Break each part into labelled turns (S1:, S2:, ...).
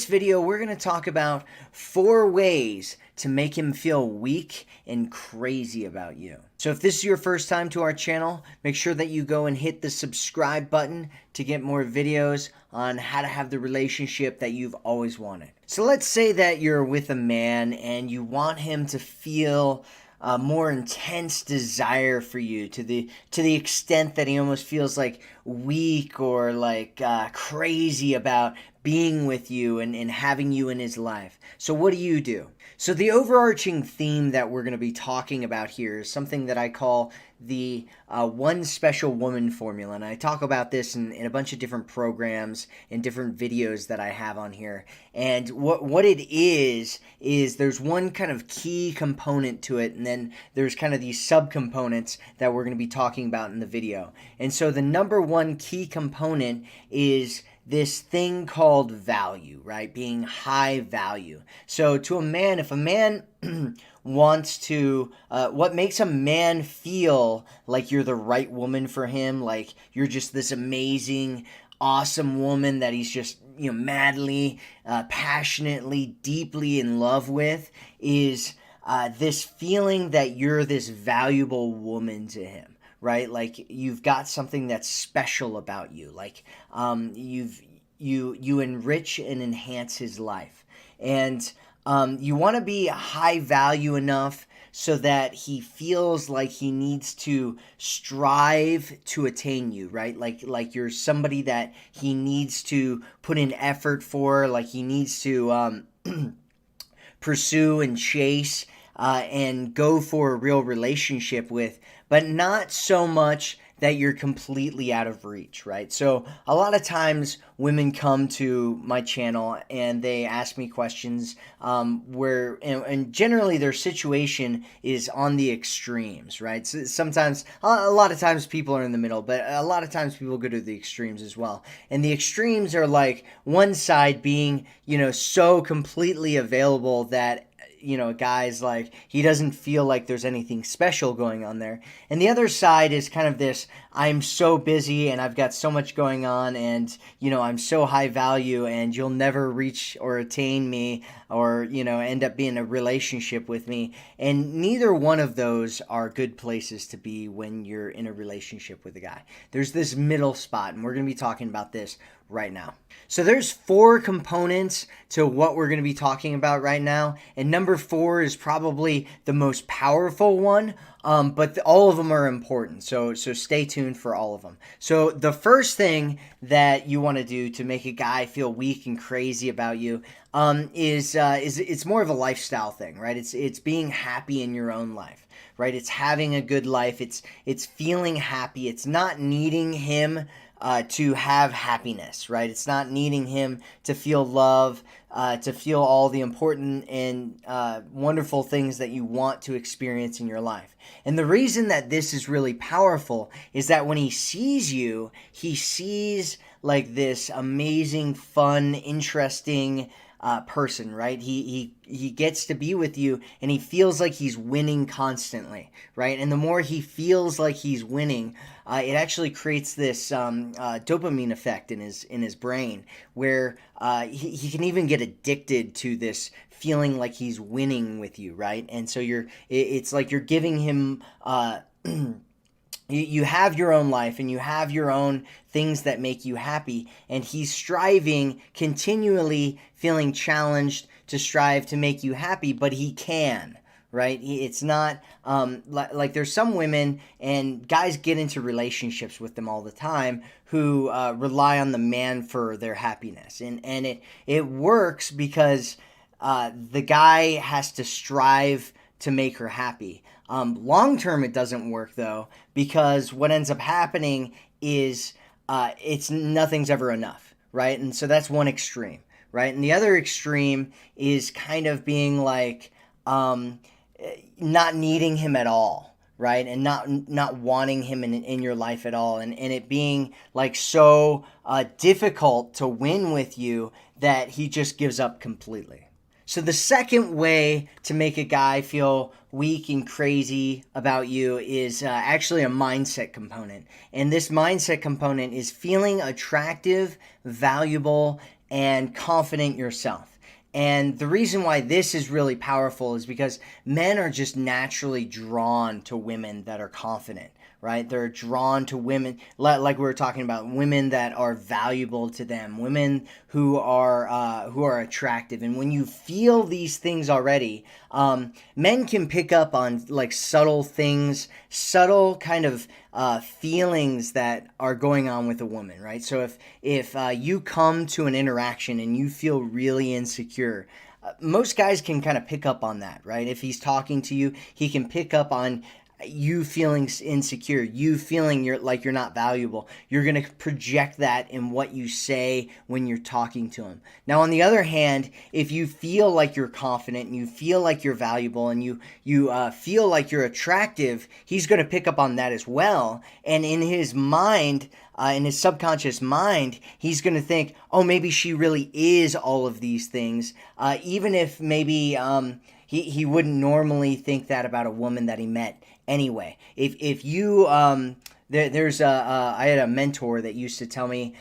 S1: this video, we're going to talk about 4 ways to make him feel weak and crazy about you. So if this is your first time to our channel, make sure that you go and hit the subscribe button to get more videos on how to have the relationship that you've always wanted. So let's say that you're with a man and you want him to feel a more intense desire for you to the extent that he almost feels like weak or like crazy about being with you and having you in his life. So what do? So the overarching theme that we're going to be talking about here is something that I call the one special woman formula. And I talk about this in a bunch of different programs and different videos that I have on here. And what it is there's one kind of key component to it, and then there's kind of these subcomponents that we're going to be talking about in the video. And so the number one key component is this thing called value, right? Being high value. So to a man, if a man wants to, what makes a man feel like you're the right woman for him, like you're just this amazing, awesome woman that he's just, madly, passionately, deeply in love with, is this feeling that you're this valuable woman to him. Right? Like you've got something that's special about you. Like you enrich and enhance his life. And you want to be high value enough so that he feels like he needs to strive to attain you, right? Like you're somebody that he needs to put in effort for, like he needs to pursue and chase and go for a real relationship with, but not so much that you're completely out of reach, right? So a lot of times women come to my channel and they ask me questions where, and generally their situation is on the extremes, right? So sometimes, a lot of times people are in the middle, but a lot of times people go to the extremes as well. And the extremes are like one side being, so completely available that guys like he doesn't feel like there's anything special going on there. And the other side is kind of this, I'm so busy and I've got so much going on and, I'm so high value and you'll never reach or attain me or, end up being in a relationship with me. And neither one of those are good places to be when you're in a relationship with a guy. There's this middle spot, and we're going to be talking about this right now. So there's 4 components to what we're going to be talking about right now. And number 4 is probably the most powerful one, but all of them are important. So stay tuned for all of them. So the first thing that you want to do to make a guy feel weak and crazy about you is it's more of a lifestyle thing, right? It's being happy in your own life, right? It's having a good life. It's feeling happy. It's not needing him to have happiness, right? It's not needing him to feel love, to feel all the important and wonderful things that you want to experience in your life. And the reason that this is really powerful is that when he sees you, he sees like this amazing, fun, interesting person, right? He gets to be with you and he feels like he's winning constantly, right? And the more he feels like he's winning, it actually creates this dopamine effect in his brain where he can even get addicted to this feeling like he's winning with you, right? And so it's like you're giving him you have your own life and you have your own things that make you happy, and he's striving, continually feeling challenged to strive to make you happy, but he can, right? It's not like there's some women, and guys get into relationships with them all the time, who rely on the man for their happiness, and it works because the guy has to strive to make her happy. Long term, it doesn't work though, because what ends up happening is nothing's ever enough, right? And so that's one extreme, right? And the other extreme is kind of being like not needing him at all, right? And not wanting him in your life at all, and it being like so difficult to win with you that he just gives up completely. So the second way to make a guy feel weak and crazy about you is actually a mindset component. And this mindset component is feeling attractive, valuable, and confident yourself. And the reason why this is really powerful is because men are just naturally drawn to women that are confident, right? They're drawn to women, like we were talking about, women that are valuable to them, women who are attractive. And when you feel these things already, men can pick up on like subtle things, subtle kind of feelings that are going on with a woman, right? So if you come to an interaction and you feel really insecure, most guys can kind of pick up on that, right? If he's talking to you, he can pick up on you feeling insecure, you feeling you're not valuable. You're going to project that in what you say when you're talking to him. Now, on the other hand, if you feel like you're confident and you feel like you're valuable and you feel like you're attractive, he's going to pick up on that as well. And in his mind, in his subconscious mind, he's going to think, oh, maybe she really is all of these things, even if maybe he wouldn't normally think that about a woman that he met anyway. If you I had a mentor that used to tell me,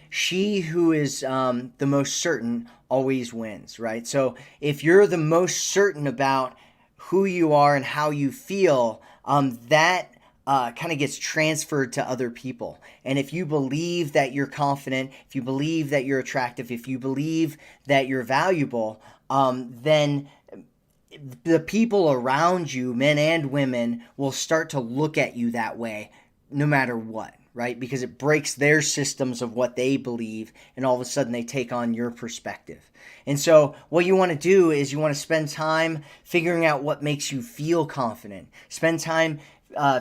S1: she who is the most certain always wins, right? So if you're the most certain about who you are and how you feel, that kind of gets transferred to other people. And if you believe that you're confident, if you believe that you're attractive, if you believe that you're valuable, then the people around you, men and women, will start to look at you that way no matter what, right? Because it breaks their systems of what they believe, and all of a sudden they take on your perspective. And so what you want to do is you want to spend time figuring out what makes you feel confident. Spend time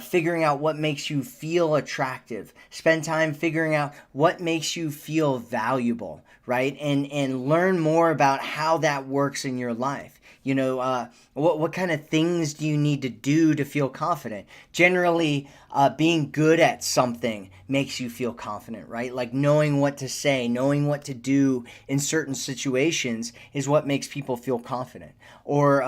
S1: figuring out what makes you feel attractive. Spend time figuring out what makes you feel valuable, right? And learn more about how that works in your life. You know, what kind of things do you need to do to feel confident? Generally, being good at something makes you feel confident, right? Like knowing what to say, knowing what to do in certain situations is what makes people feel confident. Or,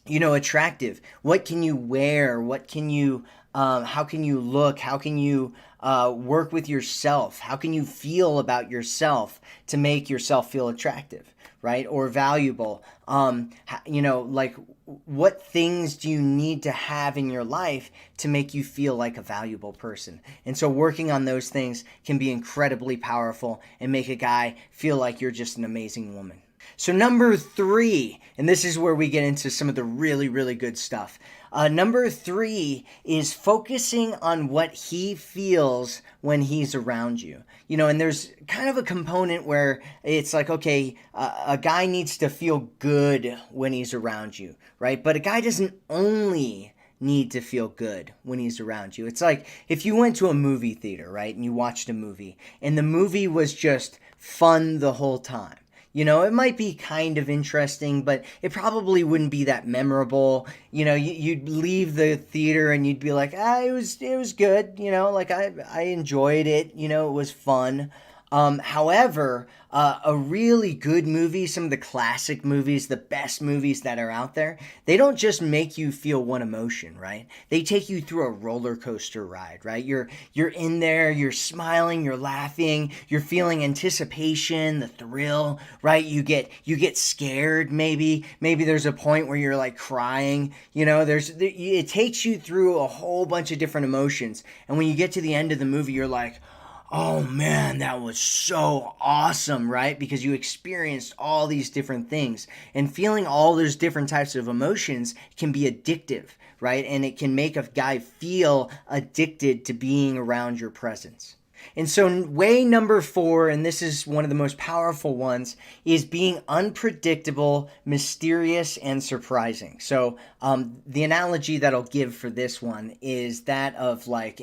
S1: attractive. What can you wear? What can you, how can you look? How can you work with yourself? How can you feel about yourself to make yourself feel attractive, right? Or valuable? Like what things do you need to have in your life to make you feel like a valuable person? And so working on those things can be incredibly powerful and make a guy feel like you're just an amazing woman. So number 3, and this is where we get into some of the really, really good stuff. Number 3 is focusing on what he feels when he's around you. You know, and there's kind of a component where it's like, okay, a guy needs to feel good when he's around you, right? But a guy doesn't only need to feel good when he's around you. It's like if you went to a movie theater, right, and you watched a movie, and the movie was just fun the whole time. You know, it might be kind of interesting, but it probably wouldn't be that memorable. You know, you'd leave the theater and you'd be like, it was good. You know, like I enjoyed it. You know, it was fun. However, a really good movie, some of the classic movies, the best movies that are out there, they don't just make you feel one emotion, right? They take you through a roller coaster ride, right? You're in there, you're smiling, you're laughing, you're feeling anticipation, the thrill, right? You get scared, maybe there's a point where you're like crying, you know, it takes you through a whole bunch of different emotions. And when you get to the end of the movie, you're like, oh man, that was so awesome, right? Because you experienced all these different things. And feeling all those different types of emotions can be addictive, right? And it can make a guy feel addicted to being around your presence. And so way number 4, and this is one of the most powerful ones, is being unpredictable, mysterious, and surprising. So the analogy that I'll give for this one is that of like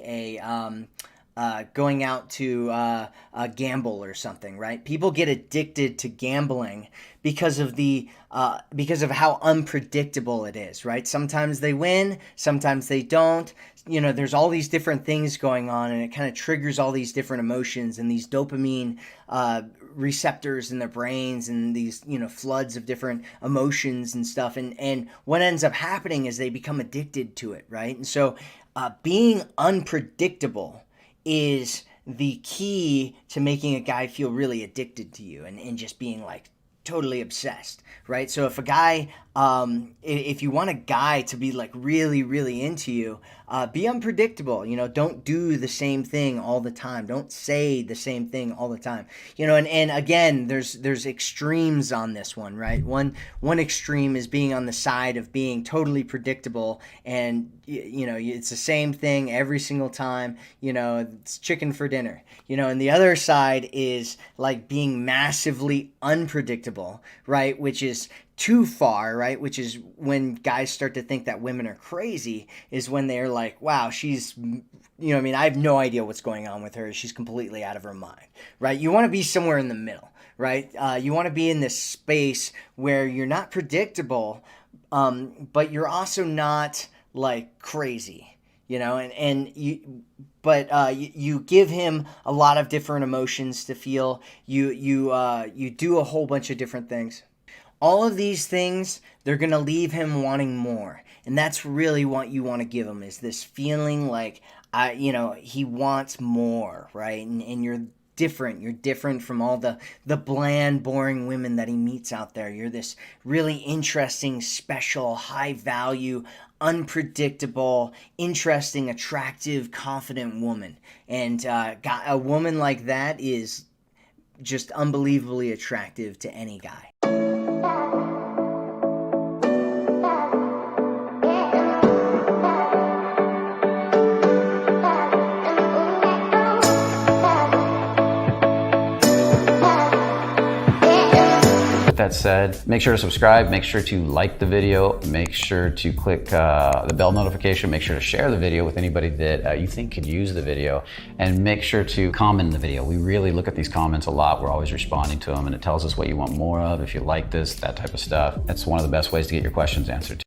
S1: going out to gamble or something, right? People get addicted to gambling because of how unpredictable it is, right? Sometimes they win, sometimes they don't. You know, there's all these different things going on, and it kind of triggers all these different emotions and these dopamine receptors in their brains, and these, you know, floods of different emotions and stuff. And what ends up happening is they become addicted to it, right? And so being unpredictable is the key to making a guy feel really addicted to you and just being like totally obsessed, right? So if a guy, if you want a guy to be like really, really into you, be unpredictable. Don't do the same thing all the time. Don't say the same thing all the time. And again, there's extremes on this one, right? One extreme is being on the side of being totally predictable, and it's the same thing every single time. It's chicken for dinner. And the other side is like being massively unpredictable, right? Which is too far, right? Which is when guys start to think that women are crazy, is when they're like, wow, she's, I have no idea what's going on with her. She's completely out of her mind, right? You want to be somewhere in the middle, right? You want to be in this space where you're not predictable, but you're also not like crazy, you give him a lot of different emotions to feel. You do a whole bunch of different things. All of these things, they're going to leave him wanting more. And that's really what you want to give him, is this feeling like, he wants more, right? And you're different. You're different from all the bland, boring women that he meets out there. You're this really interesting, special, high value, unpredictable, interesting, attractive, confident woman. And a woman like that is just unbelievably attractive to any guy.
S2: That said, make sure to subscribe, make sure to like the video, make sure to click the bell notification, make sure to share the video with anybody that you think could use the video, and make sure to comment the video. We really look at these comments a lot. We're always responding to them, and it tells us what you want more of, if you like this, that type of stuff. That's one of the best ways to get your questions answered.